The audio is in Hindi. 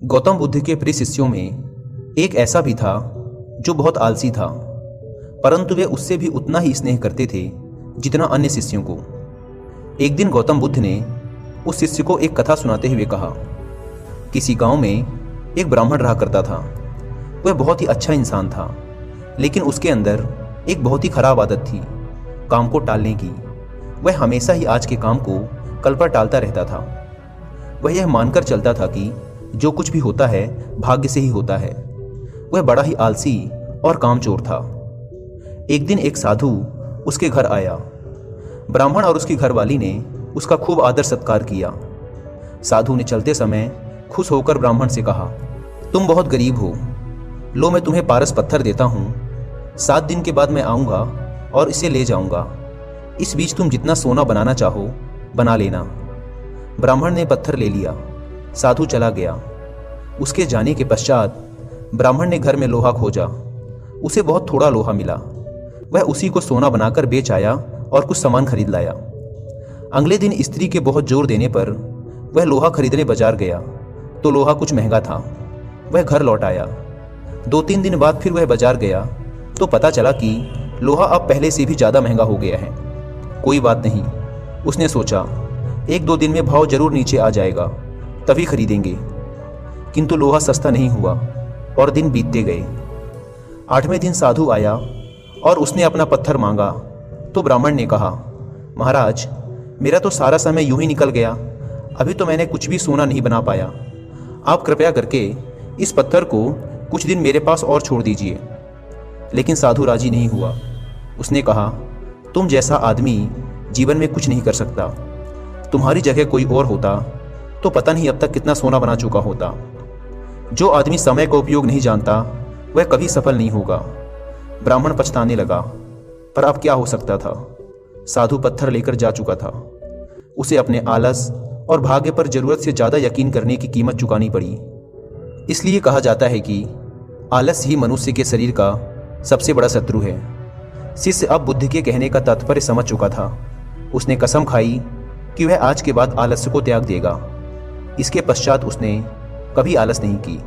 गौतम बुद्ध के प्रिय शिष्यों में एक ऐसा भी था जो बहुत आलसी था, परंतु वे उससे भी उतना ही स्नेह करते थे जितना अन्य शिष्यों को। एक दिन गौतम बुद्ध ने उस शिष्य को एक कथा सुनाते हुए कहा, किसी गांव में एक ब्राह्मण रहा करता था। वह बहुत ही अच्छा इंसान था, लेकिन उसके अंदर एक बहुत ही खराब आदत थी, काम को टालने की। वह हमेशा ही आज के काम को कल पर टालता रहता था। वह यह मानकर चलता था कि जो कुछ भी होता है भाग्य से ही होता है। वह बड़ा ही आलसी और कामचोर था। एक दिन एक साधु उसके घर आया। ब्राह्मण और उसकी घरवाली ने उसका खूब आदर सत्कार किया। साधु ने चलते समय खुश होकर ब्राह्मण से कहा, तुम बहुत गरीब हो, लो मैं तुम्हें पारस पत्थर देता हूँ। 7 दिन के बाद मैं आऊँगा और इसे ले जाऊँगा। इस बीच तुम जितना सोना बनाना चाहो बना लेना। ब्राह्मण ने पत्थर ले लिया। साधु चला गया। उसके जाने के पश्चात ब्राह्मण ने घर में लोहा खोजा। उसे बहुत थोड़ा लोहा मिला। वह उसी को सोना बनाकर बेच आया और कुछ सामान खरीद लाया। अगले दिन स्त्री के बहुत जोर देने पर वह लोहा खरीदने बाजार गया तो लोहा कुछ महंगा था। वह घर लौट आया। 2-3 दिन बाद फिर वह बाजार गया तो पता चला कि लोहा अब पहले से भी ज़्यादा महंगा हो गया है। कोई बात नहीं, उसने सोचा, 1-2 दिन में भाव जरूर नीचे आ जाएगा, तभी खरीदेंगे। किंतु लोहा सस्ता नहीं हुआ और दिन बीतते गए। 8वें दिन साधु आया और उसने अपना पत्थर मांगा तो ब्राह्मण ने कहा, महाराज मेरा तो सारा समय यूं ही निकल गया, अभी तो मैंने कुछ भी सोना नहीं बना पाया। आप कृपया करके इस पत्थर को कुछ दिन मेरे पास और छोड़ दीजिए। लेकिन साधु राजी नहीं हुआ। उसने कहा, तुम जैसा आदमी जीवन में कुछ नहीं कर सकता। तुम्हारी जगह कोई और होता तो पता नहीं अब तक कितना सोना बना चुका होता। जो आदमी समय का उपयोग नहीं जानता वह कभी सफल नहीं होगा। ब्राह्मण पछताने लगा, पर अब क्या हो सकता था। साधु पत्थर लेकर जा चुका था। उसे अपने आलस और भाग्य पर जरूरत से ज़्यादा यकीन करने की कीमत चुकानी पड़ी। इसलिए कहा जाता है कि आलस ही मनुष्य के शरीर का सबसे बड़ा शत्रु है। शिष्य अब बुद्ध के कहने का तात्पर्य समझ चुका था। उसने कसम खाई कि वह आज के बाद आलस्य को त्याग देगा। इसके पश्चात उसने कभी आलस नहीं की।